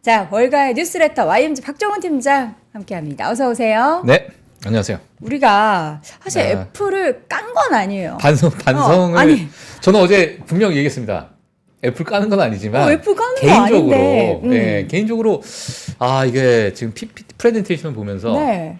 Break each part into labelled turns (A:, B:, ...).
A: 자, 월가의 뉴스레터 YMG 박정훈 팀장 함께합니다. 어서 오세요.
B: 네, 안녕하세요.
A: 우리가 사실 애플을 깐 건 아니에요.
B: 반성을
A: 아니.
B: 저는 어제 분명히 얘기했습니다. 애플 까는 건 아니지만
A: 애플 까는 거
B: 개인적으로
A: 아닌데.
B: 네, 개인적으로 이게 지금 PPT 프레젠테이션 보면서
A: 네.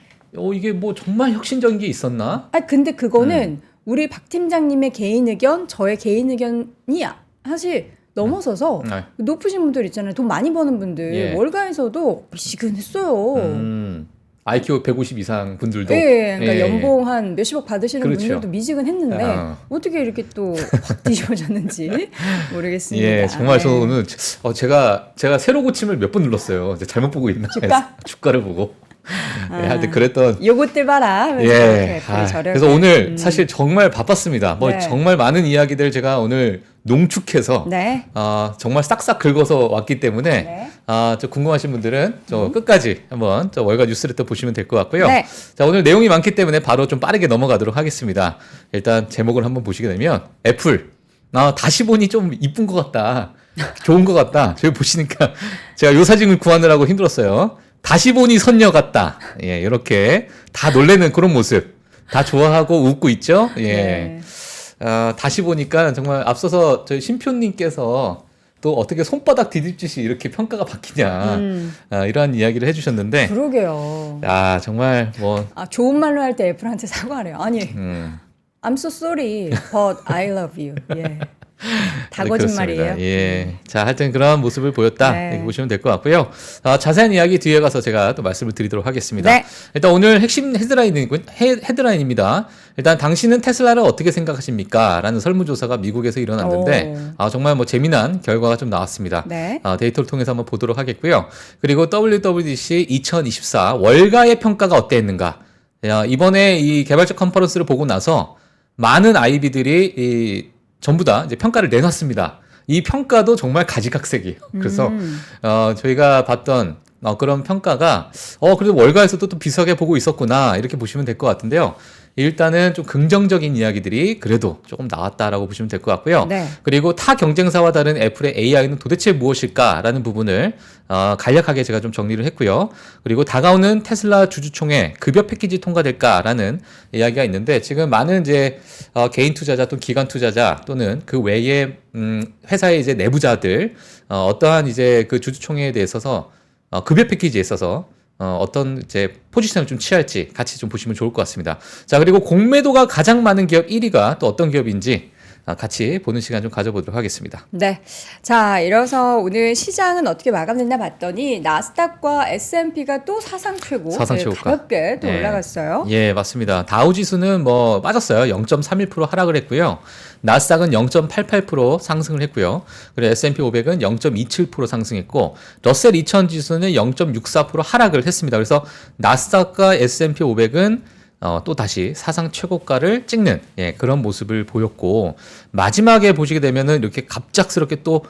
B: 이게 뭐 정말 혁신적인 게 있었나?
A: 근데 그거는 우리 박 팀장님의 개인 의견, 저의 개인 의견이 사실 넘어서서
B: 네.
A: 높으신 분들 있잖아요. 돈 많이 버는 분들.
B: 예.
A: 월가에서도 미지근했어요.
B: IQ 150 이상 분들도
A: 네, 그러니까
B: 예.
A: 연봉 한 몇십억 받으시는
B: 그렇죠.
A: 분들도 미지근했는데 어떻게 이렇게 또 확 뒤집어졌는지 모르겠습니다.
B: 예, 정말
A: 네.
B: 저는 오늘 제가 새로 고침을 몇 번 눌렀어요. 이제 잘못 보고 있나?
A: 주가?
B: 주가를 보고. 하여튼 그랬던.
A: 요것들 봐라.
B: 예. 그래서 오늘 사실 정말 바빴습니다. 뭐
A: 네.
B: 정말 많은 이야기들 제가 오늘 농축해서
A: 네.
B: 정말 싹싹 긁어서 왔기 때문에
A: 네.
B: 저 궁금하신 분들은 저 끝까지 한번 저 월가 뉴스레터 보시면 될 것 같고요.
A: 네.
B: 자, 오늘 내용이 많기 때문에 바로 좀 빠르게 넘어가도록 하겠습니다. 일단 제목을 한번 보시게 되면 애플 다시 보니 좀 이쁜 것 같다. 좋은 것 같다. 저기 보시니까 제가 요 사진을 구하느라고 힘들었어요. 다시 보니 선녀 같다. 예, 이렇게 다 놀래는 그런 모습. 다 좋아하고 웃고 있죠. 예.
A: 네.
B: 다시 보니까 정말 앞서서 저희 심표님께서 또 어떻게 손바닥 디딜짓이 이렇게 평가가 바뀌냐. 이러한 이야기를 해주셨는데.
A: 그러게요.
B: 정말 뭐.
A: 좋은 말로 할 때 애플한테 사과하래요. 아니, I'm so sorry, but I love you. 예. 다 거짓말이에요.
B: 그렇습니다. 예. 자, 하여튼 그런 모습을 보였다.
A: 네.
B: 이렇게 보시면 될 것 같고요. 자세한 이야기 뒤에 가서 제가 또 말씀을 드리도록 하겠습니다.
A: 네.
B: 일단 오늘 핵심 헤드라인입니다. 일단 당신은 테슬라를 어떻게 생각하십니까? 라는 설문조사가 미국에서 일어났는데 정말 뭐 재미난 결과가 좀 나왔습니다.
A: 네.
B: 데이터를 통해서 한번 보도록 하겠고요. 그리고 WWDC 2024 월가의 평가가 어땠는가? 이번에 이 개발자 컨퍼런스를 보고 나서 많은 IB들이 전부 다 이제 평가를 내놨습니다. 이 평가도 정말 가지각색이에요. 그래서 저희가 봤던 그런 평가가 그래도 월가에서도 또 비슷하게 보고 있었구나 이렇게 보시면 될 것 같은데요. 일단은 좀 긍정적인 이야기들이 그래도 조금 나왔다라고 보시면 될 것 같고요.
A: 네.
B: 그리고 타 경쟁사와 다른 애플의 AI는 도대체 무엇일까라는 부분을 간략하게 제가 좀 정리를 했고요. 그리고 다가오는 테슬라 주주총회 급여 패키지 통과될까라는 이야기가 있는데 지금 많은 이제 개인 투자자 또는 기관 투자자 또는 그 외에 회사의 이제 내부자들 어떠한 이제 그 주주총회에 대해서 급여 패키지에 있어서 어떤 이제 포지션을 좀 취할지 같이 좀 보시면 좋을 것 같습니다. 자, 그리고 공매도가 가장 많은 기업 1위가 또 어떤 기업인지 같이 보는 시간 좀 가져보도록 하겠습니다.
A: 네. 자, 이래서 오늘 시장은 어떻게 마감됐나 봤더니 나스닥과 S&P가 또 사상 최고.
B: 사상 최고가.
A: 가볍게 또 올라갔어요.
B: 예, 맞습니다. 다우 지수는 뭐 빠졌어요. 0.31% 하락을 했고요. 나스닥은 0.88% 상승을 했고요. 그리고 S&P 500은 0.27% 상승했고 러셀 2000 지수는 0.64% 하락을 했습니다. 그래서 나스닥과 S&P 500은 또 다시 사상 최고가를 찍는 그런 모습을 보였고 마지막에 보시게 되면은 이렇게 갑작스럽게 또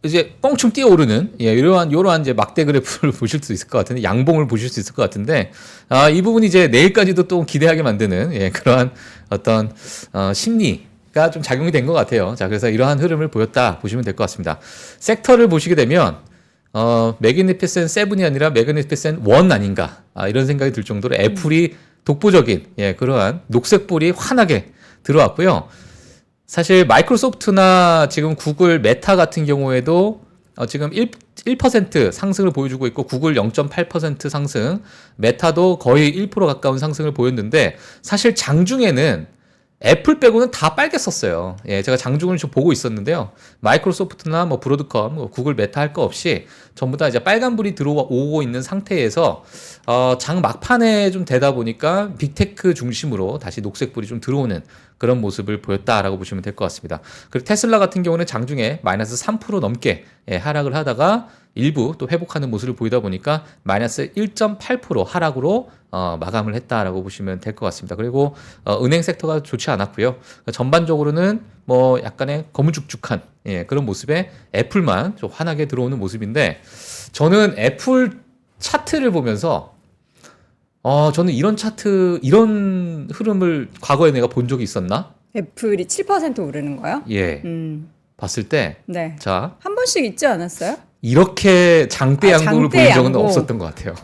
B: 이제 껑충 뛰어오르는 이러한 이제 막대 그래프를 보실 수 있을 것 같은데 양봉을 보실 수 있을 것 같은데 이 부분이 이제 내일까지도 또 기대하게 만드는 그러한 어떤 심리가 좀 작용이 된 것 같아요. 자, 그래서 이러한 흐름을 보였다 보시면 될 것 같습니다. 섹터를 보시게 되면 매그니피센 7이 아니라 매그니피센 1 아닌가 이런 생각이 들 정도로 애플이 독보적인 그러한 녹색불이 환하게 들어왔고요. 사실 마이크로소프트나 지금 구글 메타 같은 경우에도 지금 1% 상승을 보여주고 있고 구글 0.8% 상승, 메타도 거의 1% 가까운 상승을 보였는데 사실 장중에는 애플 빼고는 다 빨갰었어요. 제가 장중을 좀 보고 있었는데요. 마이크로소프트나 뭐 브로드컴, 구글 메타 할 거 없이 전부 다 이제 빨간불이 들어오고 있는 상태에서 장 막판에 좀 되다 보니까 빅테크 중심으로 다시 녹색불이 좀 들어오는 그런 모습을 보였다라고 보시면 될 것 같습니다. 그리고 테슬라 같은 경우는 장중에 마이너스 3% 넘게 하락을 하다가 일부 또 회복하는 모습을 보이다 보니까 마이너스 1.8% 하락으로 마감을 했다라고 보시면 될 것 같습니다. 그리고 은행 섹터가 좋지 않았고요. 전반적으로는 뭐 약간의 거무죽죽한 그런 모습에 애플만 좀 환하게 들어오는 모습인데 저는 애플 차트를 보면서 저는 이런 차트, 이런 흐름을 과거에 내가 본 적이 있었나?
A: 애플이 7% 오르는 거요?
B: 예. 봤을 때,
A: 네.
B: 자,
A: 한 번씩 있지 않았어요?
B: 이렇게 장대 양봉을
A: 장대
B: 보인 적은
A: 양봉.
B: 없었던 것 같아요.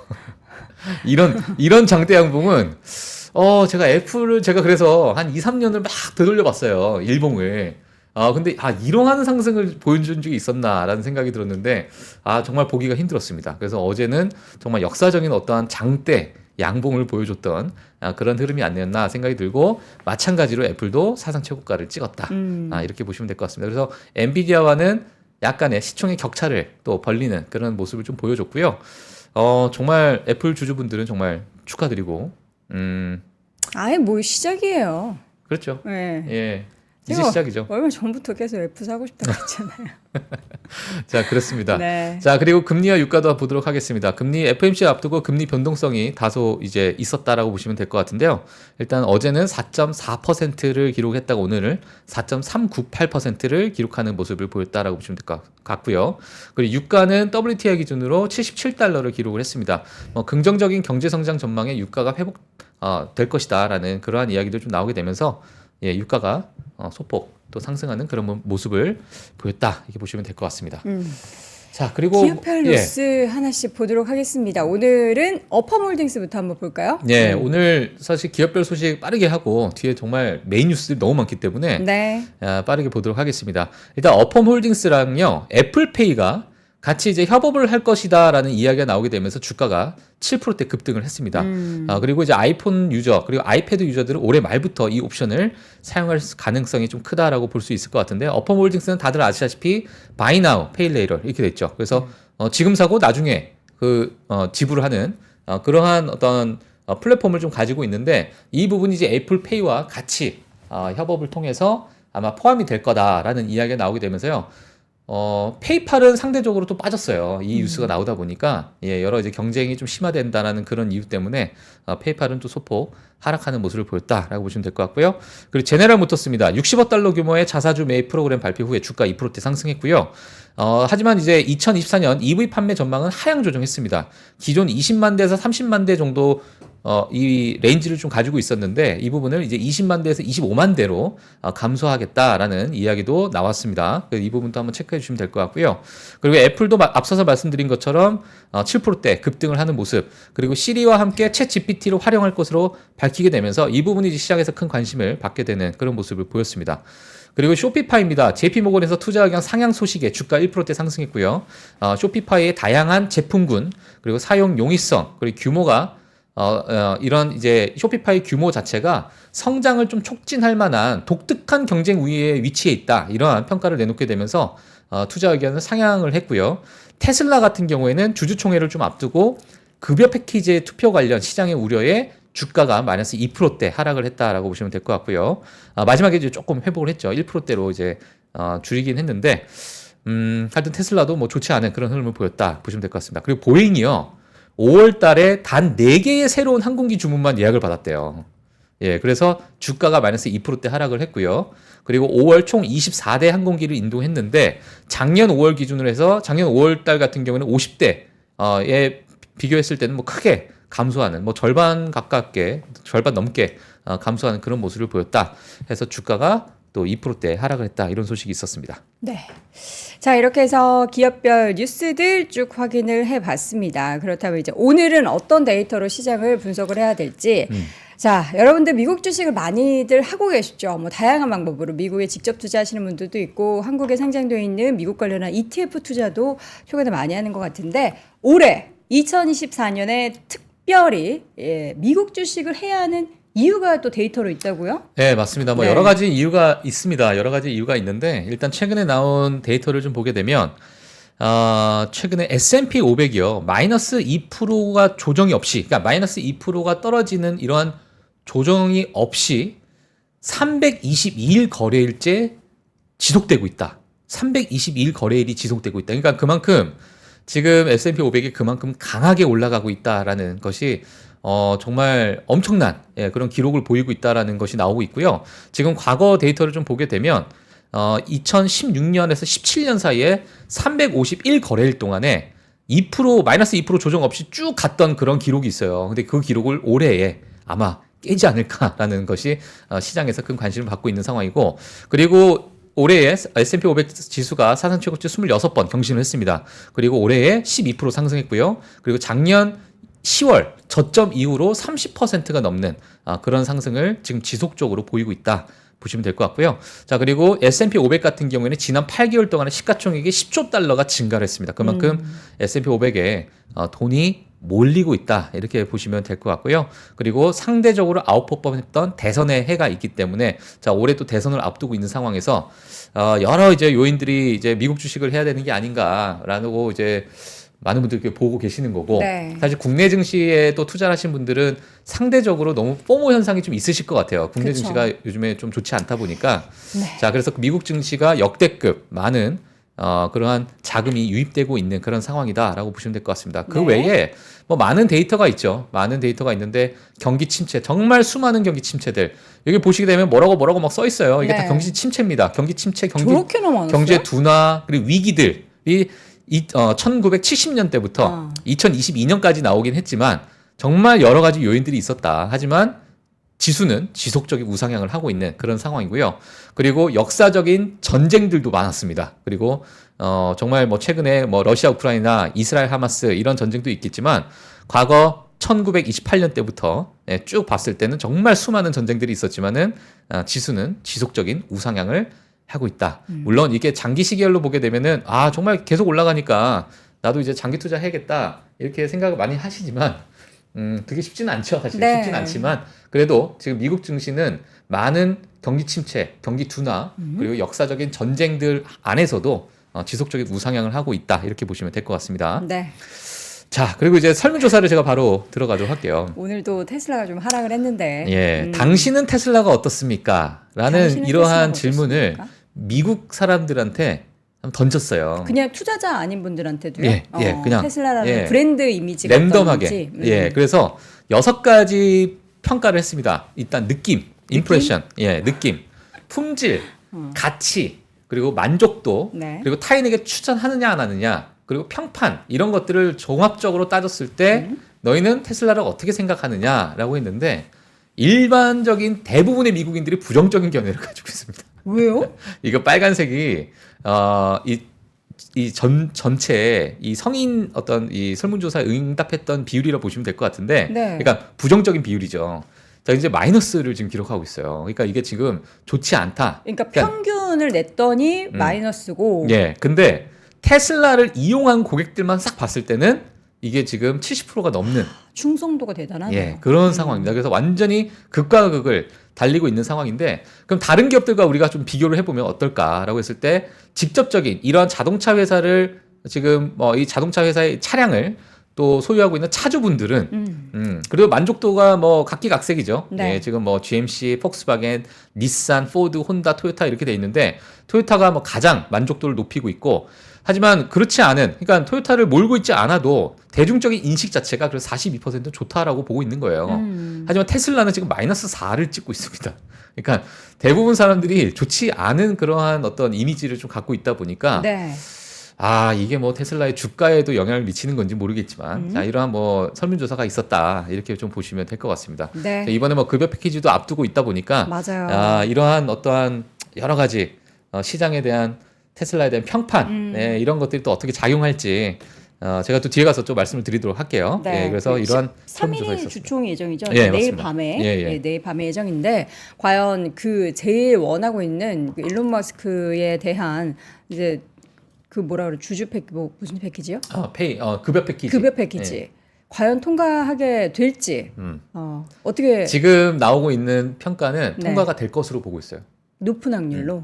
B: 이런 장대 양봉은 제가 그래서 한 2, 3년을 막 되돌려봤어요. 일봉을. 근데 이러한 상승을 보여준 적이 있었나라는 생각이 들었는데 정말 보기가 힘들었습니다. 그래서 어제는 정말 역사적인 어떠한 장대 양봉을 보여줬던 그런 흐름이 아니었나 생각이 들고, 마찬가지로 애플도 사상 최고가를 찍었다. 이렇게 보시면 될 것 같습니다. 그래서 엔비디아와는 약간의 시총의 격차를 또 벌리는 그런 모습을 좀 보여줬고요. 정말 애플 주주분들은 정말 축하드리고,
A: 아예 뭐 시작이에요.
B: 그렇죠.
A: 네.
B: 예. 이제
A: 제가
B: 시작이죠.
A: 얼마 전부터 계속 F 사고 싶다고 했잖아요.
B: 자, 그렇습니다.
A: 네.
B: 자, 그리고 금리와 유가도 보도록 하겠습니다. 금리 FOMC 앞두고 금리 변동성이 다소 이제 있었다라고 보시면 될 것 같은데요. 일단 어제는 4.4%를 기록했다가 오늘은 4.398%를 기록하는 모습을 보였다라고 보시면 될 것 같고요. 그리고 유가는 WTI 기준으로 77달러를 기록을 했습니다. 긍정적인 경제 성장 전망에 유가가 회복 될 것이다라는 그러한 이야기도 좀 나오게 되면서 유가가 소폭 또 상승하는 그런 모습을 보였다, 이렇게 보시면 될 것 같습니다. 자, 그리고
A: 기업별 뉴스 하나씩 보도록 하겠습니다. 오늘은 어퍼몰딩스부터 한번 볼까요?
B: 네, 오늘 사실 기업별 소식 빠르게 하고 뒤에 정말 메인 뉴스들이 너무 많기 때문에
A: 네.
B: 빠르게 보도록 하겠습니다. 일단 어펌홀딩스랑요, 애플페이가 같이 이제 협업을 할 것이다라는 이야기가 나오게 되면서 주가가 7%대 급등을 했습니다. 그리고 이제 아이폰 유저 그리고 아이패드 유저들은 올해 말부터 이 옵션을 사용할 가능성이 좀 크다라고 볼 수 있을 것 같은데, 어펌홀딩스는 다들 아시다시피 Buy Now, Pay Later 이렇게 됐죠. 그래서 지금 사고 나중에 지불을 하는 그러한 어떤 플랫폼을 좀 가지고 있는데, 이 부분이 이제 애플페이와 같이 협업을 통해서 아마 포함이 될 거다라는 이야기가 나오게 되면서요. 페이팔은 상대적으로 또 빠졌어요. 이 뉴스가 나오다 보니까 여러 이제 경쟁이 좀 심화된다라는 그런 이유 때문에 페이팔은 또 소폭 하락하는 모습을 보였다라고 보시면 될 것 같고요. 그리고 제네럴 모터스입니다. 60억 달러 규모의 자사주 매입 프로그램 발표 후에 주가 2%대 상승했고요. 하지만 이제 2024년 EV 판매 전망은 하향 조정했습니다. 기존 20만 대에서 30만 대 정도 이 레인지를 좀 가지고 있었는데, 이 부분을 이제 20만 대에서 25만 대로 감소하겠다라는 이야기도 나왔습니다. 이 부분도 한번 체크해 주시면 될 것 같고요. 그리고 애플도 앞서서 말씀드린 것처럼 7%대 급등을 하는 모습, 그리고 시리와 함께 챗 GPT를 활용할 것으로 밝히게 되면서 이 부분이 이제 시장에서 큰 관심을 받게 되는 그런 모습을 보였습니다. 그리고 쇼피파이입니다. JP모건에서 투자 의견 상향 소식에 주가 1%대 상승했고요. 쇼피파이의 다양한 제품군, 그리고 사용 용이성, 그리고 규모가 이런 이제 쇼피파이 규모 자체가 성장을 좀 촉진할 만한 독특한 경쟁 우위에 위치해 있다, 이러한 평가를 내놓게 되면서 투자 의견을 상향을 했고요. 테슬라 같은 경우에는 주주총회를 좀 앞두고 급여 패키지의 투표 관련 시장의 우려에 주가가 마이너스 2%대 하락을 했다라고 보시면 될 것 같고요. 마지막에 이제 조금 회복을 했죠. 1%대로 이제 줄이긴 했는데, 하여튼 테슬라도 뭐 좋지 않은 그런 흐름을 보였다 보시면 될 것 같습니다. 그리고 보잉이요, 5월 달에 단 4개의 새로운 항공기 주문만 예약을 받았대요. 그래서 주가가 마이너스 2%대 하락을 했고요. 그리고 5월 총 24대 항공기를 인도했는데, 작년 5월 기준으로 해서 작년 5월 달 같은 경우는 50대에 비교했을 때는 뭐 크게 감소하는, 뭐 절반 넘게 감소하는 그런 모습을 보였다 해서 주가가 또 2%대 하락을 했다, 이런 소식이 있었습니다.
A: 네. 자, 이렇게 해서 기업별 뉴스들 쭉 확인을 해봤습니다. 그렇다면 이제 오늘은 어떤 데이터로 시장을 분석을 해야 될지. 자, 여러분들 미국 주식을 많이들 하고 계시죠. 뭐 다양한 방법으로 미국에 직접 투자하시는 분들도 있고, 한국에 상장되어 있는 미국 관련한 ETF 투자도 최근에 많이 하는 것 같은데, 올해 2024년에 특별히 미국 주식을 해야 하는 이유가 또 데이터로 있다고요?
B: 네, 맞습니다. 뭐
A: 네.
B: 여러 가지 이유가 있습니다. 여러 가지 이유가 있는데, 일단 최근에 나온 데이터를 좀 보게 되면, 최근에 S&P 500이요, 마이너스 2%가 조정이 없이, 그러니까 마이너스 2%가 떨어지는 이러한 조정이 없이 322일 거래일째 지속되고 있다. 322일 거래일이 지속되고 있다. 그러니까 그만큼 지금 S&P 500이 그만큼 강하게 올라가고 있다라는 것이 정말 엄청난 그런 기록을 보이고 있다라는 것이 나오고 있고요. 지금 과거 데이터를 좀 보게 되면 2016년에서 17년 사이에 351 거래일 동안에 2% 마이너스 2% 조정 없이 쭉 갔던 그런 기록이 있어요. 근데 그 기록을 올해에 아마 깨지 않을까라는 것이 시장에서 큰 관심을 받고 있는 상황이고, 그리고 올해에 S&P 500 지수가 사상 최고치 26번 경신을 했습니다. 그리고 올해에 12% 상승했고요. 그리고 작년 10월 저점 이후로 30%가 넘는 그런 상승을 지금 지속적으로 보이고 있다. 보시면 될 것 같고요. 자, 그리고 S&P 500 같은 경우에는 지난 8개월 동안에 시가총액이 10조 달러가 증가를 했습니다. 그만큼 S&P 500에 돈이 몰리고 있다. 이렇게 보시면 될 것 같고요. 그리고 상대적으로 아웃퍼폼했던 대선의 해가 있기 때문에 자, 올해 또 대선을 앞두고 있는 상황에서 여러 이제 요인들이 이제 미국 주식을 해야 되는 게 아닌가라고 이제 많은 분들이 보고 계시는 거고
A: 네.
B: 사실 국내 증시에 또 투자를 하신 분들은 상대적으로 너무 포모 현상이 좀 있으실 것 같아요. 국내
A: 그쵸.
B: 증시가 요즘에 좀 좋지 않다 보니까
A: 네.
B: 자, 그래서 미국 증시가 역대급 많은 그러한 자금이 유입되고 있는 그런 상황이다라고 보시면 될 것 같습니다. 그
A: 네.
B: 외에 뭐 많은 데이터가 있죠. 많은 데이터가 있는데 경기 침체, 정말 수많은 경기 침체들 여기 보시게 되면 뭐라고 막 써 있어요. 이게
A: 네.
B: 다 경기 침체입니다. 경기 침체,
A: 저렇게나 많았어요?
B: 경제 둔화 그리고 위기들이 1970년대부터 2022년까지 나오긴 했지만 정말 여러 가지 요인들이 있었다. 하지만 지수는 지속적인 우상향을 하고 있는 그런 상황이고요. 그리고 역사적인 전쟁들도 많았습니다. 그리고 정말 뭐 최근에 뭐 러시아 우크라이나 이스라엘 하마스 이런 전쟁도 있겠지만 과거 1928년 때부터 쭉 봤을 때는 정말 수많은 전쟁들이 있었지만은 지수는 지속적인 우상향을 하고 있다. 물론 이게 장기 시계열로 보게 되면은 정말 계속 올라가니까 나도 이제 장기 투자 해야겠다 이렇게 생각을 많이 하시지만 그게 쉽지는 않죠. 사실
A: 네.
B: 쉽지는 않지만 그래도 지금 미국 증시는 많은 경기 침체, 경기 둔화 그리고 역사적인 전쟁들 안에서도 지속적인 우상향을 하고 있다 이렇게 보시면 될 것 같습니다.
A: 네.
B: 자, 그리고 이제 설문조사를 제가 바로 들어가도록 할게요.
A: 오늘도 테슬라가 좀 하락을 했는데.
B: 예, 당신은 테슬라가 어떻습니까? 라는
A: 당신은
B: 이러한
A: 테슬라가
B: 질문을
A: 어떻습니까?
B: 미국 사람들한테 한번 던졌어요.
A: 그냥 투자자 아닌 분들한테도요?
B: 예, 그냥
A: 테슬라라는 브랜드 이미지가
B: 랜덤하게.
A: 어떤지.
B: 예, 그래서 6가지 평가를 했습니다. 일단 느낌, 임프레션, 느낌, 품질, 가치, 그리고 만족도,
A: 네.
B: 그리고 타인에게 추천하느냐 안 하느냐, 그리고 평판 이런 것들을 종합적으로 따졌을 때 너희는 테슬라를 어떻게 생각하느냐라고 했는데 일반적인 대부분의 미국인들이 부정적인 견해를 가지고 있습니다.
A: 왜요?
B: 이거 빨간색이 전체 이 성인 어떤 이 설문조사에 응답했던 비율이라 보시면 될 것 같은데,
A: 네.
B: 그러니까 부정적인 비율이죠. 자, 이제 마이너스를 지금 기록하고 있어요. 그러니까 이게 지금 좋지 않다.
A: 그러니까 평균을 냈더니 마이너스고.
B: 예, 근데 테슬라를 이용한 고객들만 싹 봤을 때는 이게 지금 70%가 넘는
A: 충성도가 대단하네요.
B: 예, 그런 상황입니다. 그래서 완전히 극과 극을 달리고 있는 상황인데 그럼 다른 기업들과 우리가 좀 비교를 해보면 어떨까라고 했을 때 직접적인 이러한 자동차 회사를 지금 뭐 이 자동차 회사의 차량을 또 소유하고 있는 차주분들은 그래도 만족도가 뭐 각기각색이죠.
A: 네.
B: 예, 지금 뭐 GMC, 폭스바겐, 닛산, 포드, 혼다, 토요타 이렇게 돼 있는데 토요타가 뭐 가장 만족도를 높이고 있고 하지만 그렇지 않은 그러니까 토요타를 몰고 있지 않아도 대중적인 인식 자체가 그래서 42% 좋다라고 보고 있는 거예요. 하지만 테슬라는 지금 마이너스 4를 찍고 있습니다. 그러니까 대부분 사람들이 좋지 않은 그러한 어떤 이미지를 좀 갖고 있다 보니까
A: 네.
B: 이게 뭐 테슬라의 주가에도 영향을 미치는 건지 모르겠지만 자, 이러한 뭐 설문조사가 있었다 이렇게 좀 보시면 될 것 같습니다.
A: 네.
B: 자, 이번에 뭐 급여 패키지도 앞두고 있다 보니까
A: 맞아요.
B: 이러한 어떠한 여러 가지 시장에 대한 테슬라에 대한 평판 이런 것들이 또 어떻게 작용할지 제가 또 뒤에 가서 좀 말씀을 드리도록 할게요.
A: 네.
B: 예, 그래서 이러한
A: 3일이 주총 예정이죠.
B: 예,
A: 내일
B: 맞습니다.
A: 밤에
B: 예.
A: 내일 밤에 예정인데 과연 그 제일 원하고 있는 그 일론 머스크에 대한 이제 그 뭐라 그래 주주 패키 무슨 패키지요?
B: 급여 패키지.
A: 급여 패키지.
B: 예.
A: 과연 통과하게 될지 어떻게
B: 지금 나오고 있는 평가는
A: 네.
B: 통과가 될 것으로 보고 있어요.
A: 높은 확률로.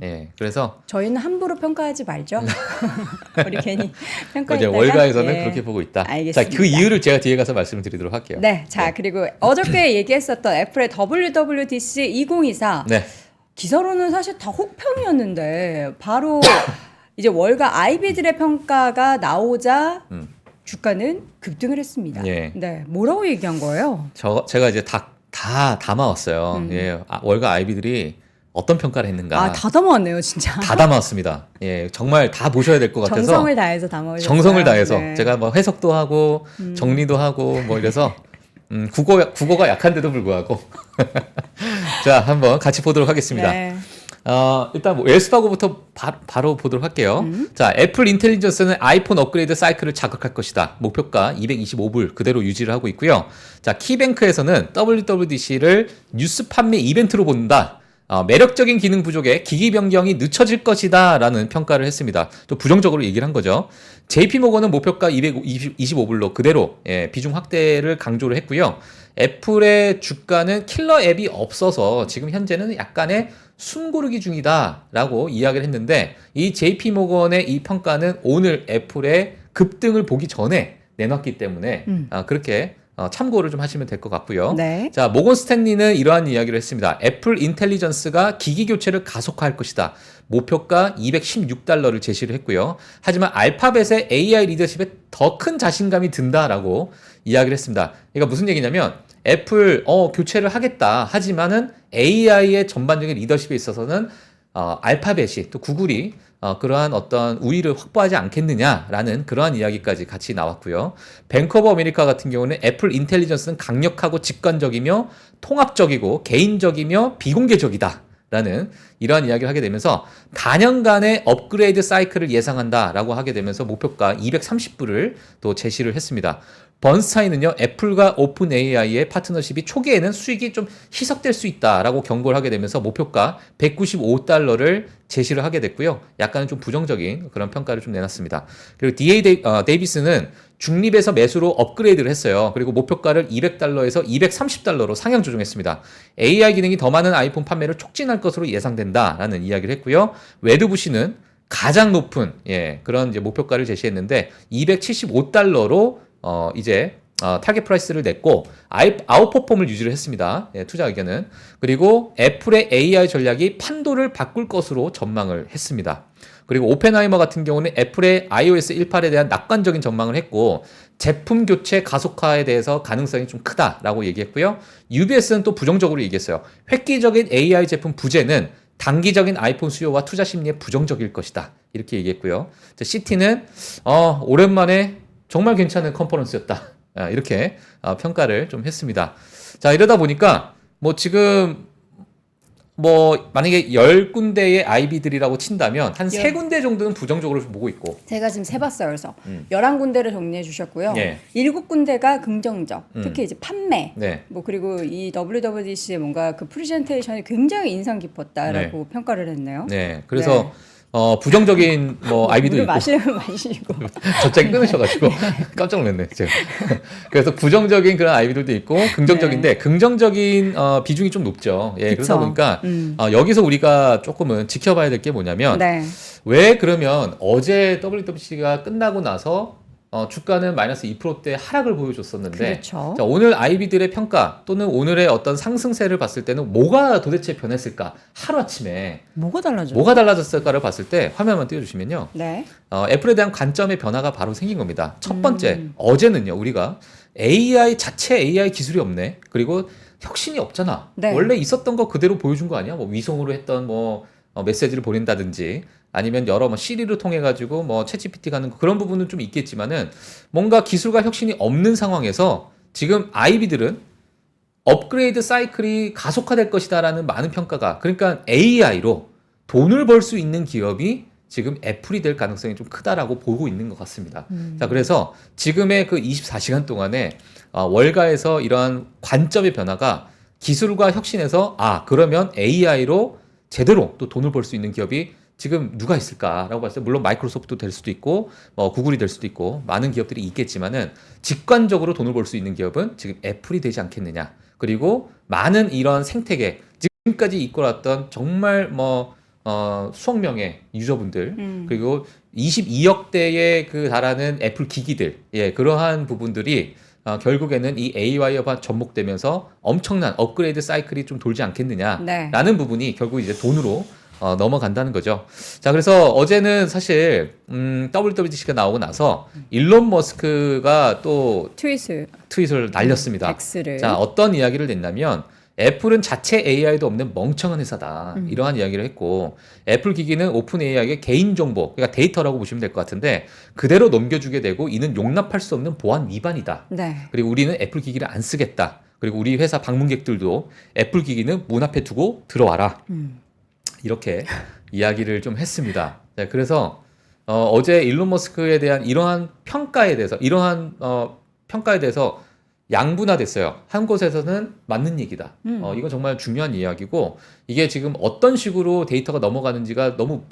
B: 예, 그래서
A: 저희는 함부로 평가하지 말죠. 우리 괜히
B: 이제
A: 평가했다가
B: 월가에서는
A: 예.
B: 그렇게 보고 있다.
A: 알겠습니다.
B: 자, 그 이유를 제가 뒤에 가서 말씀을 드리도록 할게요.
A: 네, 자 그리고 어저께 얘기했었던 애플의 WWDC 2024
B: 네.
A: 기사로는 사실 다 혹평이었는데 바로 이제 월가 아이비들의 평가가 나오자 주가는 급등을 했습니다.
B: 예.
A: 네, 뭐라고 얘기한 거예요?
B: 제가 이제 다 담아왔어요. 예, 월가 아이비들이 어떤 평가를 했는가.
A: 다 담아왔네요, 진짜.
B: 다 담아왔습니다. 예, 정말 다 보셔야 될 것 같아서
A: 정성을 다해서 담아오셨어요.
B: 정성을 다해서
A: 네.
B: 제가 뭐 해석도 하고 정리도 하고 뭐 이래서 국어가 약한데도 불구하고 자, 한번 같이 보도록 하겠습니다.
A: 네.
B: 일단 뭐 웰스파고부터 바로 보도록 할게요. 자, 애플 인텔리전스는 아이폰 업그레이드 사이클을 자극할 것이다. 목표가 225불 그대로 유지를 하고 있고요. 자, 키뱅크에서는 WWDC를 뉴스 판매 이벤트로 본다. 매력적인 기능 부족에 기기 변경이 늦춰질 것이다 라는 평가를 했습니다. 또 부정적으로 얘기를 한 거죠. JP모건은 목표가 225불로 그대로 비중 확대를 강조를 했고요. 애플의 주가는 킬러 앱이 없어서 지금 현재는 약간의 숨고르기 중이다 라고 이야기를 했는데, 이 JP모건의 이 평가는 오늘 애플의 급등을 보기 전에 내놨기 때문에 그렇게 참고를 좀 하시면 될 것 같고요.
A: 네.
B: 자, 모건 스탠리는 이러한 이야기를 했습니다. 애플 인텔리전스가 기기 교체를 가속화할 것이다. 목표가 $216를 제시를 했고요. 하지만 알파벳의 AI 리더십에 더 큰 자신감이 든다라고 이야기를 했습니다. 이거 무슨 얘기냐면 애플 교체를 하겠다. 하지만은 AI의 전반적인 리더십에 있어서는 알파벳이 또 구글이 그러한 어떤 우위를 확보하지 않겠느냐라는 그러한 이야기까지 같이 나왔고요. 뱅크 오브 아메리카 같은 경우는 애플 인텔리전스는 강력하고 직관적이며 통합적이고 개인적이며 비공개적이다 라는 이러한 이야기를 하게 되면서 단연간의 업그레이드 사이클을 예상한다라고 하게 되면서 목표가 230불을 또 제시를 했습니다. 번스타인은요, 애플과 오픈 AI의 파트너십이 초기에는 수익이 좀 희석될 수 있다라고 경고를 하게 되면서 목표가 $195를 제시를 하게 됐고요. 약간은 좀 부정적인 그런 평가를 좀 내놨습니다. 그리고 데이비스는 중립에서 매수로 업그레이드를 했어요. 그리고 목표가를 $200에서 $230로 상향 조정했습니다. AI 기능이 더 많은 아이폰 판매를 촉진할 것으로 예상된다라는 이야기를 했고요. 웨드부시는 가장 높은 그런 이제 목표가를 제시했는데 $275로 이제 타겟 프라이스를 냈고 아웃퍼폼을 유지를 했습니다. 투자 의견은. 그리고 애플의 AI 전략이 판도를 바꿀 것으로 전망을 했습니다. 그리고 오펜하이머 같은 경우는 애플의 iOS 18에 대한 낙관적인 전망을 했고 제품 교체 가속화에 대해서 가능성이 좀 크다라고 얘기했고요. UBS는 또 부정적으로 얘기했어요. 획기적인 AI 제품 부재는 단기적인 아이폰 수요와 투자 심리에 부정적일 것이다. 이렇게 얘기했고요. CT는 오랜만에 정말 괜찮은 컨퍼런스였다. 이렇게 평가를 좀 했습니다. 자, 이러다 보니까 뭐 지금 뭐 만약에 10군데의 IB들이라고 친다면 한 3군데 정도는 부정적으로 좀 보고 있고.
A: 제가 지금 세봤어요. 그래서 11군데를 정리해 주셨고요.
B: 예.
A: 7군데가 긍정적. 특히 이제 판매.
B: 네.
A: 뭐 그리고 이 WWDC의 뭔가 그 프레젠테이션이 굉장히 인상 깊었다라고 평가를 했네요.
B: 네. 그래서 부정적인 뭐 IB도 있고.
A: 마시려면 마시고.
B: 갑자기 끊으셔가지고 깜짝 놀랐네. 제가. 그래서 부정적인 그런 IB들도 있고 긍정적인데 긍정적인 비중이 좀 높죠. 예, 그러다 보니까 여기서 우리가 조금은 지켜봐야 될 게 뭐냐면 왜 그러면 어제 WWDC가 끝나고 나서 주가는 마이너스 2%대 하락을 보여줬었는데
A: 그렇죠.
B: 자, 오늘 IB들의 평가 또는 오늘의 어떤 상승세를 봤을 때는 뭐가 도대체 변했을까? 하루아침에
A: 뭐가 달라졌어요?
B: 뭐가 달라졌을까를 봤을 때 화면만 띄워주시면요.
A: 네.
B: 애플에 대한 관점의 변화가 바로 생긴 겁니다. 첫 번째, 어제는요, 우리가 AI 자체 AI 기술이 없네. 그리고 혁신이 없잖아.
A: 네.
B: 원래 있었던 거 그대로 보여준 거 아니야? 뭐 위성으로 했던 뭐 메시지를 보낸다든지 아니면 여러 뭐 시리를 통해 가지고 뭐 챗GPT 가는 거 그런 부분은 좀 있겠지만은 뭔가 기술과 혁신이 없는 상황에서 지금 IB들은 업그레이드 사이클이 가속화될 것이다라는 많은 평가가, 그러니까 AI로 돈을 벌 수 있는 기업이 지금 애플이 될 가능성이 좀 크다라고 보고 있는 것 같습니다. 자, 그래서 지금의 그 24시간 동안에 월가에서 이러한 관점의 변화가 기술과 혁신에서 그러면 AI로 제대로 또 돈을 벌 수 있는 기업이 지금 누가 있을까라고 봤을 때 물론 마이크로소프트 될 수도 있고 구글이 될 수도 있고 많은 기업들이 있겠지만은 직관적으로 돈을 벌 수 있는 기업은 지금 애플이 되지 않겠느냐. 그리고 많은 이런 생태계 지금까지 이끌어왔던 정말 수억 명의 유저분들 그리고 22억 대의 그 달하는 애플 기기들 그러한 부분들이 결국에는 이 AI와 접목되면서 엄청난 업그레이드 사이클이 좀 돌지 않겠느냐라는 부분이 결국 이제 돈으로 넘어간다는 거죠. 자, 그래서 어제는 사실 WWDC가 나오고 나서 일론 머스크가 또 트윗을 날렸습니다.
A: X를.
B: 자, 어떤 이야기를 냈냐면 애플은 자체 AI도 없는 멍청한 회사다. 이러한 이야기를 했고 애플 기기는 오픈 AI의 개인정보, 그러니까 데이터라고 보시면 될 것 같은데 그대로 넘겨주게 되고 이는 용납할 수 없는 보안 위반이다.
A: 네.
B: 그리고 우리는 애플 기기를 안 쓰겠다. 그리고 우리 회사 방문객들도 애플 기기는 문 앞에 두고 들어와라. 이렇게 이야기를 좀 했습니다. 네, 그래서 어제 일론 머스크에 대한 이러한 평가에 대해서 양분화됐어요. 한 곳에서는 맞는 얘기다. 이건 정말 중요한 이야기고 이게 지금 어떤 식으로 데이터가 넘어가는지가 너무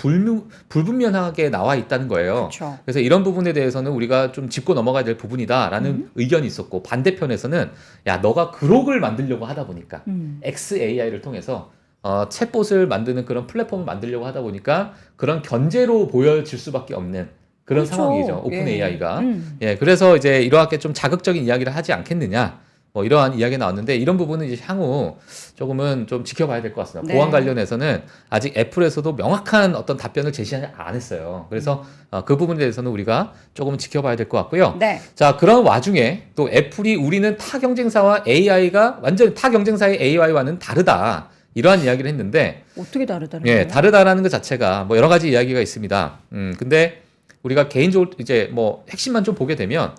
B: 불분명하게 나와 있다는 거예요.
A: 그렇죠.
B: 그래서 이런 부분에 대해서는 우리가 좀 짚고 넘어가야 될 부분이다라는 의견이 있었고 반대편에서는 야 너가 그록을 만들려고 하다 보니까 XAI를 통해서 챗봇을 만드는 그런 플랫폼을 만들려고 하다 보니까 그런 견제로 보여질 수밖에 없는 그런
A: 그렇죠.
B: 상황이죠. 오픈
A: 예.
B: AI가. 예, 그래서 이제 이렇게 좀 자극적인 이야기를 하지 않겠느냐. 뭐 이러한 이야기가 나왔는데 이런 부분은 이제 향후 조금은 좀 지켜봐야 될 것 같습니다.
A: 네.
B: 보안 관련해서는 아직 애플에서도 명확한 어떤 답변을 제시하지 안 했어요. 그래서 그 부분에 대해서는 우리가 조금 지켜봐야 될 것 같고요.
A: 네.
B: 자, 그런 와중에 또 애플이 우리는 타 경쟁사와 AI가 완전히 타 경쟁사의 AI와는 다르다. 이러한 이야기를 했는데
A: 어떻게 다르다는
B: 예,
A: 거예요?
B: 다르다라는 것 자체가 뭐 여러 가지 이야기가 있습니다. 근데 우리가 개인적으로 이제 뭐 핵심만 좀 보게 되면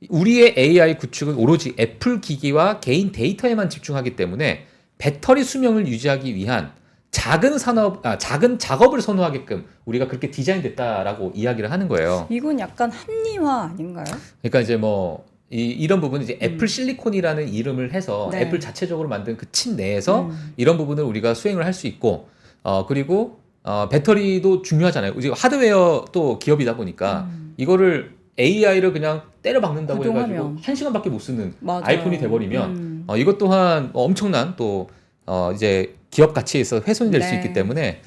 B: 우리의 AI 구축은 오로지 애플 기기와 개인 데이터에만 집중하기 때문에 배터리 수명을 유지하기 위한 작은 작업을 선호하게끔 우리가 그렇게 디자인됐다라고 이야기를 하는 거예요.
A: 이건 약간 합리화 아닌가요?
B: 그러니까 이제 뭐 이런 부분은 이제 애플 실리콘이라는 이름을 해서
A: 네.
B: 애플 자체적으로 만든 그 칩 내에서 이런 부분을 우리가 수행을 할 수 있고 그리고 배터리도 중요하잖아요. 이제 하드웨어 또 기업이다 보니까 이거를 AI를 그냥 때려 박는다고
A: 구동하면.
B: 해가지고 1시간밖에 못 쓰는
A: 맞아요.
B: 아이폰이 돼버리면 이것 또한 엄청난 또 이제 기업 가치에 있어 훼손이 될 수
A: 네.
B: 있기 때문에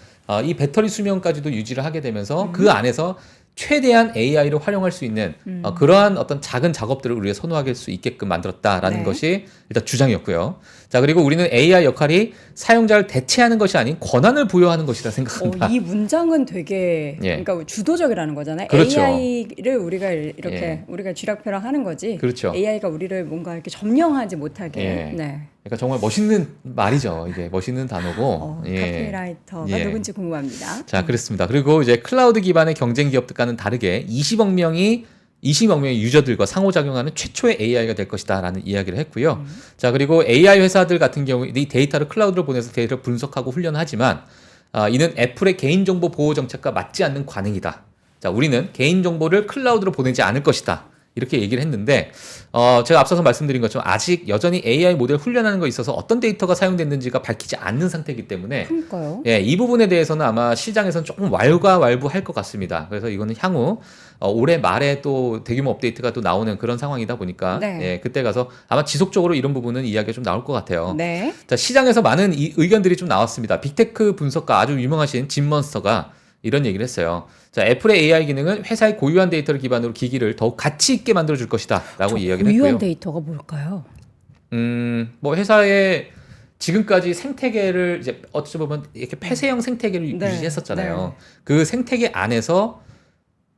B: 이 배터리 수명까지도 유지를 하게 되면서 그 안에서 최대한 AI를 활용할 수 있는 그러한 어떤 작은 작업들을 우리가 선호할 수 있게끔 만들었다라는
A: 네.
B: 것이 일단 주장이었고요. 자, 그리고 우리는 AI 역할이 사용자를 대체하는 것이 아닌 권한을 부여하는 것이라 생각한다.
A: 이 문장은 되게
B: 예.
A: 그러니까 주도적이라는 거잖아요.
B: 그렇죠.
A: AI를 우리가 이렇게
B: 예.
A: 우리가 쥐락펴락 하는 거지.
B: 그렇죠.
A: AI가 우리를 뭔가 이렇게 점령하지 못하게.
B: 예.
A: 네.
B: 그러니까 정말 멋있는 말이죠. 이게 멋있는 단어고.
A: 카피라이터가
B: 예.
A: 누군지 궁금합니다.
B: 자, 그렇습니다. 그리고 이제 클라우드 기반의 경쟁 기업들과는 다르게 20억 명의 유저들과 상호작용하는 최초의 AI가 될 것이다라는 이야기를 했고요. 자, 그리고 AI 회사들 같은 경우 이 데이터를 클라우드로 보내서 데이터를 분석하고 훈련하지만 이는 애플의 개인정보 보호 정책과 맞지 않는 관행이다. 자, 우리는 개인정보를 클라우드로 보내지 않을 것이다. 이렇게 얘기를 했는데 제가 앞서서 말씀드린 것처럼 아직 여전히 AI 모델 훈련하는 거에 있어서 어떤 데이터가 사용됐는지가 밝히지 않는 상태이기 때문에
A: 그러니까요.
B: 예, 이 부분에 대해서는 아마 시장에서는 조금 왈가왈부할 것 같습니다. 그래서 이거는 향후 올해 말에 또 대규모 업데이트가 또 나오는 그런 상황이다 보니까
A: 네.
B: 예, 그때 가서 아마 지속적으로 이런 부분은 이야기가 좀 나올 것 같아요.
A: 네.
B: 자, 시장에서 많은 의견들이 좀 나왔습니다. 빅테크 분석가 아주 유명하신 짐 먼스터가 이런 얘기를 했어요. 자, 애플의 AI 기능은 회사의 고유한 데이터를 기반으로 기기를 더욱 가치 있게 만들어 줄 것이다 라고 이야기를
A: 고유한
B: 했고요.
A: 데이터가 뭘까요?
B: 뭐 회사의 지금까지 생태계를 이제 어찌 보면 이렇게 폐쇄형 생태계를
A: 네.
B: 유지했었잖아요. 그 생태계 안에서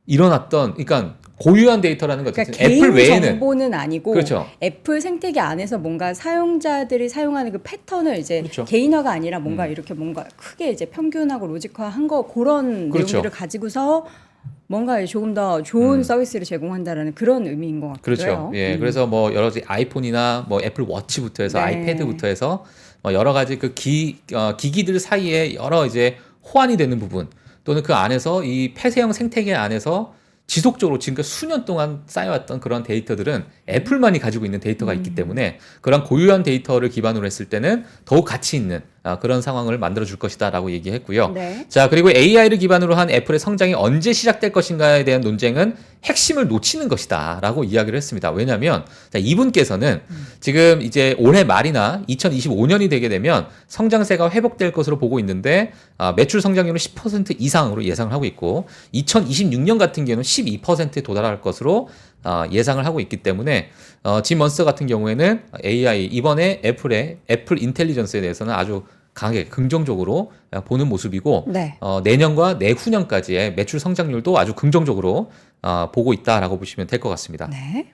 B: 일어났던, 그러니까 고유한 데이터라는 것
A: 그러니까
B: 자체는
A: 개인
B: 애플 외에는
A: 정보는 아니고
B: 그렇죠.
A: 애플 생태계 안에서 뭔가 사용자들이 사용하는 그 패턴을 이제
B: 그렇죠.
A: 개인화가 아니라 뭔가 이렇게 뭔가 크게 이제 평균하고 로직화한 거 그런
B: 그렇죠.
A: 내용들을 가지고서 뭔가 조금 더 좋은 서비스를 제공한다라는 그런 의미인 것 같고요.
B: 그렇죠. 예, 그래서 뭐 여러 가지 아이폰이나 뭐 애플 워치부터 해서
A: 네.
B: 아이패드부터 해서 뭐 여러 가지 그 기기들 사이에 여러 이제 호환이 되는 부분 또는 그 안에서 이 폐쇄형 생태계 안에서 지속적으로 지금까지 수년 동안 쌓여왔던 그런 데이터들은 애플만이 가지고 있는 데이터가 있기 때문에 그런 고유한 데이터를 기반으로 했을 때는 더욱 가치 있는 그런 상황을 만들어줄 것이다라고 얘기했고요.
A: 네.
B: 자, 그리고 AI를 기반으로 한 애플의 성장이 언제 시작될 것인가에 대한 논쟁은 핵심을 놓치는 것이다라고 이야기를 했습니다. 왜냐하면 이분께서는 지금 이제 올해 말이나 2025년이 되게 되면 성장세가 회복될 것으로 보고 있는데 매출 성장률은 10% 이상으로 예상을 하고 있고 2026년 같은 경우는 12%에 도달할 것으로 예상을 하고 있기 때문에 짐 먼스터 같은 경우에는 AI 이번에 애플 인텔리전스에 대해서는 아주 강하게 긍정적으로 보는 모습이고
A: 네.
B: 내년과 내후년까지의 매출 성장률도 아주 긍정적으로 보고 있다라고 보시면 될 것 같습니다.
A: 네.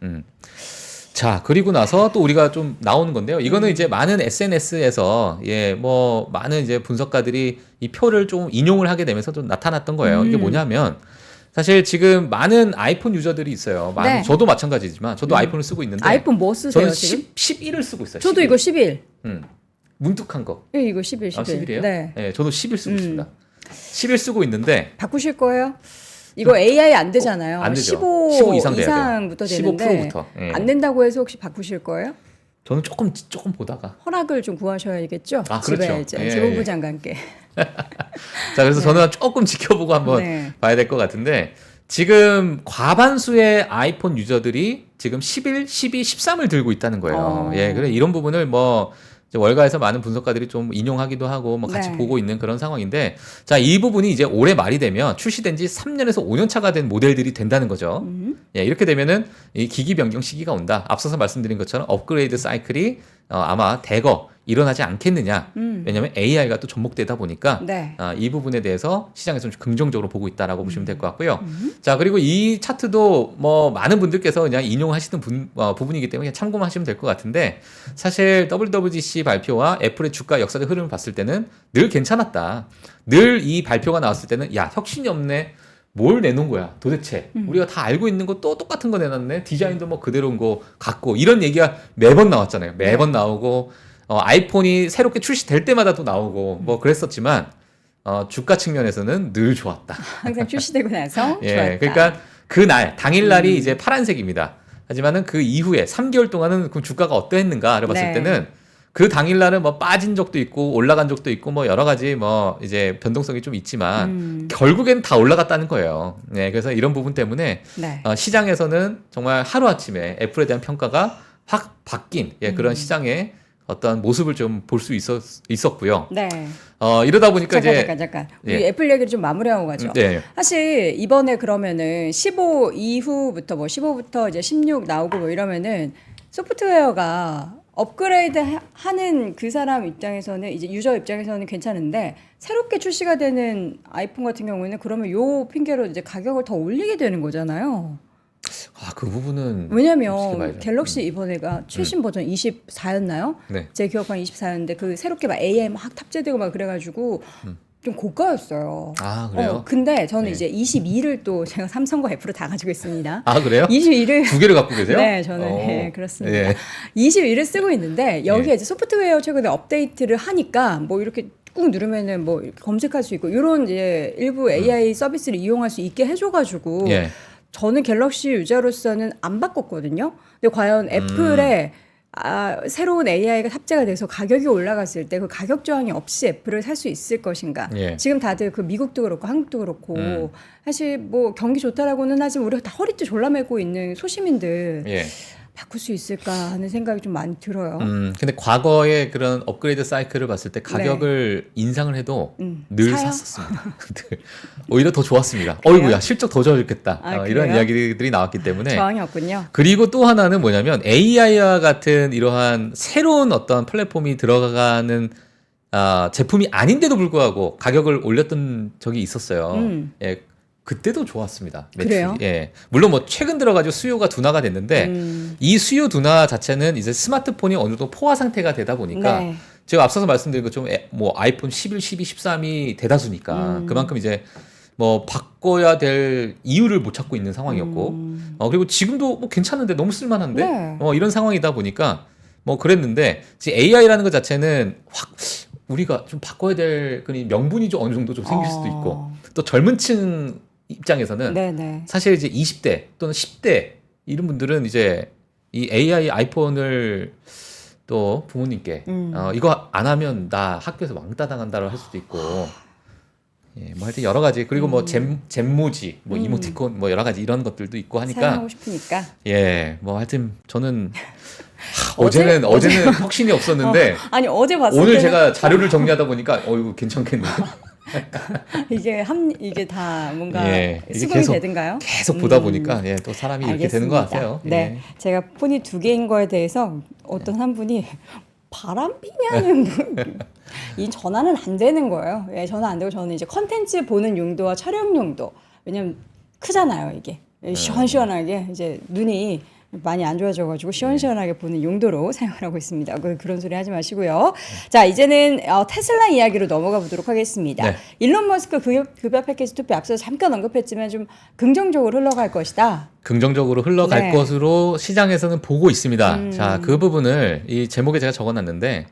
B: 자, 그리고 나서 또 우리가 좀 나오는 건데요. 이거는 이제 많은 SNS에서 뭐 많은 이제 분석가들이 이 표를 좀 인용을 하게 되면서 좀 나타났던 거예요. 이게 뭐냐면 사실 지금 많은 아이폰 유저들이 있어요.
A: 네.
B: 저도 마찬가지지만 저도 아이폰을 쓰고 있는데
A: 아이폰 뭐 쓰세요
B: 저는
A: 지금?
B: 11을 쓰고 있어요.
A: 저도
B: 11.
A: 이거 11.
B: 문득한 거.
A: 이거 11, 11.
B: 11이에요?
A: 네.
B: 네, 저도 11 쓰고 있습니다. 11 쓰고 있는데
A: 바꾸실 거예요? 이거 AI 안 되잖아요.
B: 안 되죠.
A: 15
B: 이상 돼야 돼요.
A: 이상부터 되는데
B: 15%부터. 예.
A: 안 된다고 해서 혹시 바꾸실 거예요?
B: 저는 조금 보다가.
A: 허락을 좀 구하셔야겠죠.
B: 아,
A: 집에
B: 그렇죠.
A: 이제
B: 예,
A: 재무부
B: 예.
A: 장관께.
B: 자, 그래서 저는 조금 지켜보고 한번
A: 네.
B: 봐야 될 것 같은데 지금 과반수의 아이폰 유저들이 지금 11, 12, 13을 들고 있다는 거예요. 예, 그래 이런 부분을 뭐 이제 월가에서 많은 분석가들이 좀 인용하기도 하고 뭐 같이
A: 네.
B: 보고 있는 그런 상황인데 자, 이 부분이 이제 올해 말이 되면 출시된 지 3년에서 5년 차가 된 모델들이 된다는 거죠. 예, 이렇게 되면은 이 기기 변경 시기가 온다. 앞서서 말씀드린 것처럼 업그레이드 사이클이 아마 대거 일어나지 않겠느냐. 왜냐하면 AI가 또 접목되다 보니까
A: 네.
B: 이 부분에 대해서 시장에서 좀 긍정적으로 보고 있다라고 보시면 될 것 같고요. 자, 그리고 이 차트도 뭐 많은 분들께서 그냥 인용하시는 부분이기 때문에 그냥 참고만 하시면 될 것 같은데 사실 WWDC 발표와 애플의 주가 역사적 흐름을 봤을 때는 늘 괜찮았다. 늘 이 발표가 나왔을 때는 야, 혁신이 없네. 뭘 내놓은 거야 도대체 우리가 다 알고 있는 거 또 똑같은 거 내놨네 디자인도 뭐 그대로인 거 같고 이런 얘기가 매번 나왔잖아요. 매번 나오고 아이폰이 새롭게 출시될 때마다 또 나오고 뭐 그랬었지만 주가 측면에서는 늘 좋았다.
A: 항상 출시되고 나서
B: 예,
A: 좋았다.
B: 그러니까 그날 당일날이 이제 파란색입니다. 하지만은 그 이후에 3개월 동안은 그 주가가 어떠했는가를 봤을
A: 네.
B: 때는 그 당일날은 뭐 빠진 적도 있고 올라간 적도 있고 뭐 여러 가지 뭐 이제 변동성이 좀 있지만 결국엔 다 올라갔다는 거예요. 네, 그래서 이런 부분 때문에
A: 네.
B: 시장에서는 정말 하루아침에 애플에 대한 평가가 확 바뀐 그런 시장의 어떤 모습을 좀 볼 수 있었고요.
A: 네.
B: 이러다 보니까
A: 잠깐. 우리
B: 예.
A: 애플 얘기를 좀 마무리하고 가죠.
B: 네.
A: 사실 이번에 그러면은 15 이후부터 뭐 15부터 이제 16 나오고 뭐 이러면은 소프트웨어가 업그레이드 하는 그 사람 입장에서는 이제 유저 입장에서는 괜찮은데 새롭게 출시가 되는 아이폰 같은 경우에는 그러면 요 핑계로 이제 가격을 더 올리게 되는 거잖아요.
B: 그 부분은
A: 왜냐면
B: 지켜봐야죠.
A: 갤럭시 이번에가 최신 버전 24였나요?
B: 네.
A: 제 기억한 24였는데 그 새롭게 막 AI 막 탑재되고 막 그래가지고 좀 고가였어요.
B: 아, 그래요?
A: 근데 저는
B: 네.
A: 이제 22를 또 제가 삼성과 애플을 다 가지고 있습니다.
B: 아, 그래요?
A: 22를
B: 두 개를 갖고 계세요?
A: 네, 저는 네, 그렇습니다.
B: 예.
A: 21을 쓰고 있는데 여기에
B: 예.
A: 이제 소프트웨어 최근에 업데이트를 하니까 뭐 이렇게 꾹 누르면은 뭐 이렇게 검색할 수 있고 이런 이제 일부 AI 서비스를 이용할 수 있게 해줘가지고
B: 예.
A: 저는 갤럭시 유저로서는 안 바꿨거든요. 근데 과연 애플에 새로운 AI가 탑재가 돼서 가격이 올라갔을 때 그 가격 저항이 없이 애플을 살 수 있을 것인가.
B: 예.
A: 지금 다들 그 미국도 그렇고 한국도 그렇고 사실 뭐 경기 좋다라고는 하지만 우리가 다 허리띠 졸라매고 있는 소시민들
B: 예.
A: 바꿀 수 있을까 하는 생각이 좀 많이 들어요.
B: 근데 과거의 그런 업그레이드 사이클을 봤을 때 가격을 인상을 해도 늘
A: 사요?
B: 샀었습니다. 늘. 오히려 더 좋았습니다.
A: 그래요?
B: 어이구야, 실적 더 좋아졌겠다. 이런
A: 그래요?
B: 이야기들이 나왔기 때문에.
A: 저항이 없군요.
B: 그리고 또 하나는 뭐냐면 AI와 같은 이러한 새로운 어떤 플랫폼이 들어가는 제품이 아닌데도 불구하고 가격을 올렸던 적이 있었어요. 예, 그때도 좋았습니다. 매출이.
A: 그래요?
B: 예, 물론 뭐 최근 들어가지고 수요가 둔화가 됐는데 이 수요 둔화 자체는 이제 스마트폰이 어느 정도 포화 상태가 되다 보니까
A: 네.
B: 제가 앞서서 말씀드린 것처럼 뭐 아이폰 11, 12, 13이 대다수니까 그만큼 이제 뭐 바꿔야 될 이유를 못 찾고 있는 상황이었고 그리고 지금도 뭐 괜찮은데 너무 쓸만한데
A: 네.
B: 이런 상황이다 보니까 뭐 그랬는데 지금 AI라는 것 자체는 확 우리가 좀 바꿔야 될 그 명분이 좀 어느 정도 좀 생길 수도 있고 또 젊은 층 입장에서는
A: 네네.
B: 사실 이제 20대 또는 10대 이런 분들은 이제 이 AI 아이폰을 또 부모님께 이거 안 하면 나 학교에서 왕따 당한다고 할 수도 있고 예, 뭐 하여튼 여러 가지 그리고 뭐 잼모지 뭐 이모티콘 뭐 여러 가지 이런 것들도 있고 하니까
A: 사용하고 싶으니까.
B: 예, 뭐 하여튼 저는
A: 어제-
B: 어제는 확신이 없었는데
A: 아니 어제 봤을
B: 오늘
A: 때는
B: 제가 자료를 정리하다 보니까 이거 괜찮겠네.
A: 이게 다 뭔가
B: 예, 이게
A: 수긍이
B: 계속-
A: 되든가요?
B: 계속 보다 보니까 예, 또 사람이 이렇게 되는 것
A: 알겠습니다.
B: 같아요.
A: 네,
B: 예.
A: 제가 폰이 두 개인 거에 대해서 어떤 한 분이 바람 피냐는 이 전화는 안 되는 거예요. 예, 전화 안 되고 저는 이제 컨텐츠 보는 용도와 촬영 용도 왜냐면 크잖아요 이게 시원시원하게 이제 눈이 많이 안 좋아져가지고 시원시원하게 보는 용도로 사용을 하고 있습니다. 그런 소리 하지 마시고요. 자 이제는 테슬라 이야기로 넘어가 보도록 하겠습니다.
B: 네.
A: 일론 머스크 급여 패키지 투표 앞서 잠깐 언급했지만 좀 긍정적으로 흘러갈 것이다.
B: 긍정적으로 흘러갈
A: 네.
B: 것으로 시장에서는 보고 있습니다. 자, 그 부분을 이 제목에 제가 적어놨는데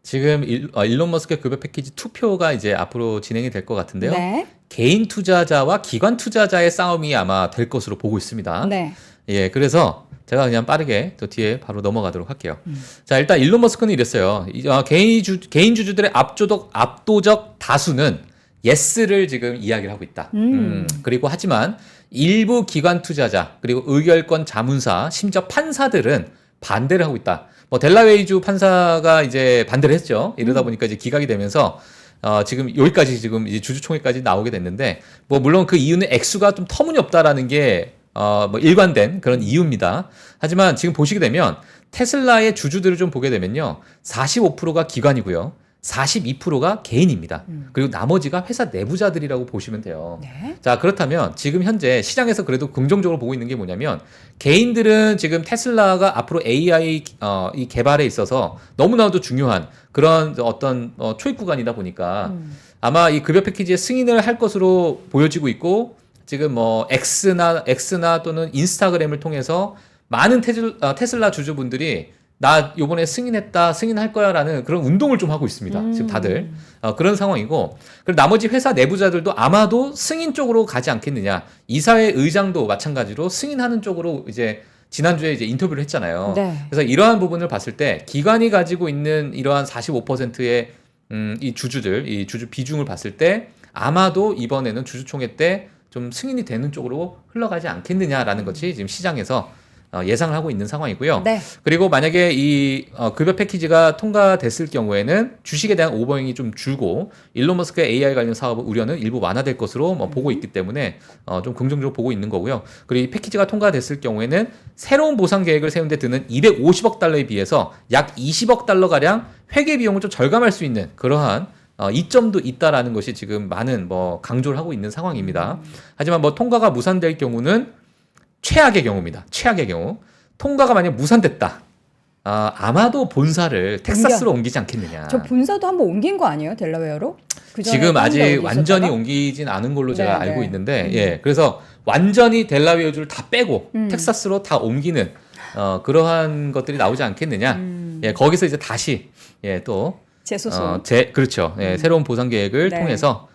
B: 지금 일론 머스크의 급여 패키지 투표가 이제 앞으로 진행이 될 것 같은데요.
A: 네.
B: 개인 투자자와 기관 투자자의 싸움이 아마 될 것으로 보고 있습니다.
A: 네.
B: 예, 그래서 제가 그냥 빠르게 또 뒤에 바로 넘어가도록 할게요. 자, 일단 일론 머스크는 이랬어요. 개인 주주들의 압도적 다수는 예스를 지금 이야기를 하고 있다. 그리고 하지만 일부 기관 투자자 그리고 의결권 자문사 심지어 판사들은 반대를 하고 있다. 뭐 델라웨이주 판사가 이제 반대를 했죠. 이러다 보니까 이제 기각이 되면서 지금 여기까지 지금 이제 주주총회까지 나오게 됐는데 뭐 물론 그 이유는 액수가 좀 터무니없다라는 게 뭐 일관된 그런 이유입니다. 하지만 지금 보시게 되면 테슬라의 주주들을 좀 보게 되면요. 45%가 기관이고요. 42%가 개인입니다. 그리고 나머지가 회사 내부자들이라고 보시면 돼요.
A: 네.
B: 자, 그렇다면 지금 현재 시장에서 그래도 긍정적으로 보고 있는 게 뭐냐면 개인들은 지금 테슬라가 앞으로 AI 이 개발에 있어서 너무나도 중요한 그런 어떤 초입 구간이다 보니까 아마 이 급여 패키지의 승인을 할 것으로 보여지고 있고 지금 뭐 X나 또는 인스타그램을 통해서 많은 테슬라 주주분들이 나 요번에 승인할 거야라는 그런 운동을 좀 하고 있습니다. 지금 다들 그런 상황이고 그리고 나머지 회사 내부자들도 아마도 승인 쪽으로 가지 않겠느냐. 이사회 의장도 마찬가지로 승인하는 쪽으로 이제 지난주에 이제 인터뷰를 했잖아요.
A: 네.
B: 그래서 이러한 부분을 봤을 때 기관이 가지고 있는 이러한 45%의 이 주주 비중을 봤을 때 아마도 이번에는 주주총회 때 좀 승인이 되는 쪽으로 흘러가지 않겠느냐라는 것이 지금 시장에서 예상을 하고 있는 상황이고요.
A: 네.
B: 그리고 만약에 이 급여 패키지가 통과됐을 경우에는 주식에 대한 오버행이 좀 줄고 일론 머스크의 AI 관련 사업 우려는 일부 완화될 것으로 뭐 보고 있기 때문에 좀 긍정적으로 보고 있는 거고요. 그리고 이 패키지가 통과됐을 경우에는 새로운 보상 계획을 세운 데 드는 250억 달러에 비해서 약 20억 달러 가량 회계 비용을 좀 절감할 수 있는 그러한 이점도 있다라는 것이 지금 많은 뭐 강조를 하고 있는 상황입니다. 하지만 뭐 통과가 무산될 경우는 최악의 경우입니다. 최악의 경우. 통과가 만약 무산됐다. 아마도 본사를 텍사스로 옮기지 않겠느냐.
A: 저 본사도 한번 옮긴 거 아니에요? 델라웨어로? 그전에
B: 지금 아직
A: 어디
B: 완전히
A: 있었다가?
B: 옮기진 않은 걸로 제가
A: 네,
B: 알고
A: 네.
B: 있는데, 예. 그래서 완전히 델라웨어주를 다 빼고 텍사스로 다 옮기는 그러한 것들이 나오지 않겠느냐. 예, 거기서 이제 다시 또
A: 재소송.
B: 그렇죠. 예, 새로운 보상 계획을
A: 네.
B: 통해서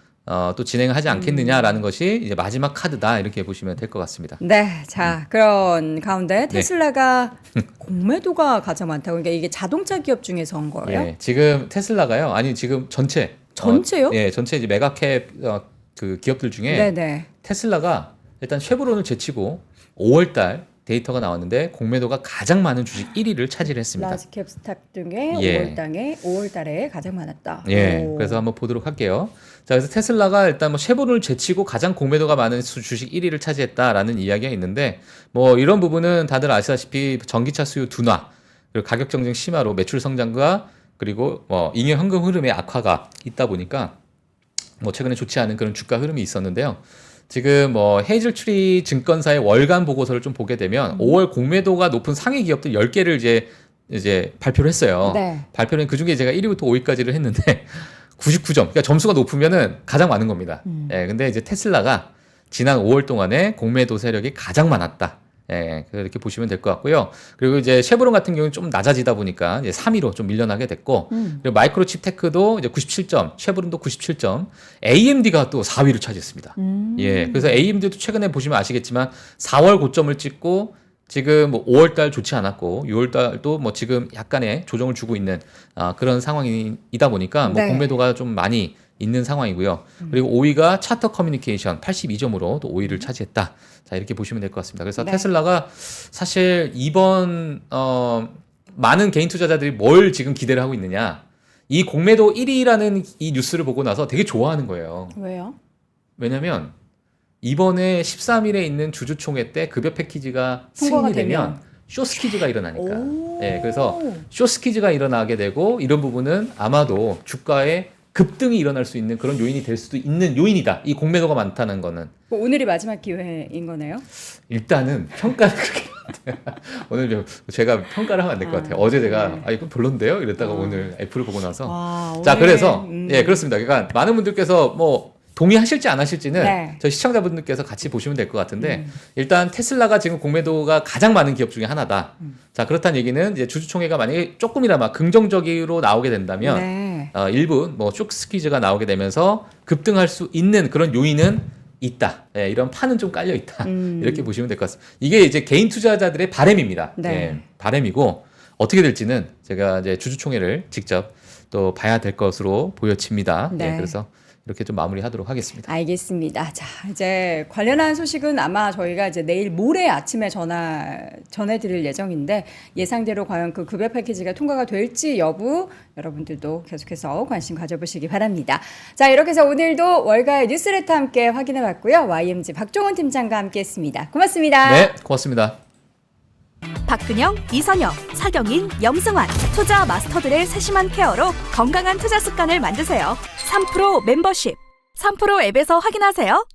B: 또 진행을 하지 않겠느냐라는 것이 이제 마지막 카드다 이렇게 보시면 될 것 같습니다.
A: 네, 자 그런 가운데 테슬라가 공매도가 가장 많다고. 그러니까 이게 자동차 기업 중에서 한 거예요?
B: 예, 지금 테슬라가요. 아니 지금
A: 전체요?
B: 예, 전체 이제 메가캡 그 기업들 중에
A: 네네.
B: 테슬라가 일단 쉐보론을 제치고 5월달 데이터가 나왔는데 공매도가 가장 많은 주식 1위를 차지했습니다.
A: 라지캡 스탁 중에
B: 예.
A: 5월달에 가장 많았다.
B: 예,
A: 오.
B: 그래서 한번 보도록 할게요. 자, 그래서 테슬라가 일단 뭐 쉐보론을 제치고 가장 공매도가 많은 주식 1위를 차지했다라는 이야기가 있는데 뭐 이런 부분은 다들 아시다시피 전기차 수요 둔화 그리고 가격 경쟁 심화로 매출 성장과 그리고 잉여 현금 흐름의 악화가 있다 보니까 뭐 최근에 좋지 않은 그런 주가 흐름이 있었는데요. 지금 뭐 헤이즐트리 증권사의 월간 보고서를 좀 보게 되면 5월 공매도가 높은 상위 기업들 10개를 이제 발표를 했어요.
A: 네.
B: 발표는 그중에 제가 1위부터 5위까지를 했는데 99점. 그러니까 점수가 높으면은 가장 많은 겁니다. 예, 근데 이제 테슬라가 지난 5월 동안에 공매도 세력이 가장 많았다. 예, 그렇게 보시면 될 것 같고요. 그리고 이제 쉐보론 같은 경우는 좀 낮아지다 보니까 이제 3위로 좀 밀려나게 됐고, 그리고 마이크로칩 테크도 이제 97점, 쉐보론도 97점, AMD가 또 4위를 차지했습니다. 예, 그래서 AMD도 최근에 보시면 아시겠지만 4월 고점을 찍고 지금 뭐 5월달 좋지 않았고 6월달도 뭐 지금 약간의 조정을 주고 있는 그런 상황이다 보니까 뭐
A: 네.
B: 공매도가 좀 많이 있는 상황이고요. 그리고 5위가 차터 커뮤니케이션 82점으로 또 5위를 차지했다. 자, 이렇게 보시면 될 것 같습니다. 그래서
A: 네.
B: 테슬라가 사실 이번 많은 개인 투자자들이 뭘 지금 기대를 하고 있느냐. 이 공매도 1위라는 이 뉴스를 보고 나서 되게 좋아하는 거예요.
A: 왜요?
B: 왜냐면 이번에 13일에 있는 주주총회 때 급여 패키지가
A: 통과가
B: 승인이 되면
A: 되면.
B: 쇼스퀴즈가 일어나니까.
A: 오.
B: 예, 그래서 쇼스퀴즈가 일어나게 되고 이런 부분은 아마도 주가에 급등이 일어날 수 있는 그런 요인이 될 수도 있는 요인이다. 이 공매도가 많다는 거는.
A: 뭐 오늘이 마지막 기회인 거네요?
B: 일단은 평가를 그렇게 오늘 좀 제가 평가를 하면 안 될 것 같아요. 어제 제가 이거 별론데요? 이랬다가 오늘 애플을 보고 나서
A: 와,
B: 자,
A: 오늘,
B: 그래서 예, 그렇습니다. 그러니까 많은 분들께서 뭐 동의하실지 안 하실지는
A: 네.
B: 저희 시청자분들께서 같이 보시면 될 것 같은데 일단 테슬라가 지금 공매도가 가장 많은 기업 중에 하나다. 자, 그렇다는 얘기는 이제 주주총회가 만약에 조금이나마 긍정적으로 나오게 된다면
A: 네.
B: 일부 뭐 쇼크스퀴즈가 나오게 되면서 급등할 수 있는 그런 요인은 있다. 예, 이런 판은 좀 깔려 있다. 이렇게 보시면 될 것 같습니다. 이게 이제 개인 투자자들의 바람입니다.
A: 네.
B: 예, 바람이고 어떻게 될지는 제가 이제 주주총회를 직접 또 봐야 될 것으로 보여집니다.
A: 네.
B: 예, 그래서 이렇게 좀 마무리하도록 하겠습니다.
A: 알겠습니다. 자, 이제 관련한 소식은 아마 저희가 이제 내일 모레 아침에 전해드릴 예정인데 예상대로 과연 그 급여 패키지가 통과가 될지 여부 여러분들도 계속해서 관심 가져보시기 바랍니다. 자, 이렇게 해서 오늘도 월가의 뉴스레터 함께 확인해봤고요. YMG 박종훈 팀장과 함께했습니다. 고맙습니다.
B: 네, 고맙습니다.
C: 박근영, 이선영, 사경인, 염승환 투자 마스터들의 세심한 케어로 건강한 투자 습관을 만드세요. 3프로 멤버십 3프로 앱에서 확인하세요.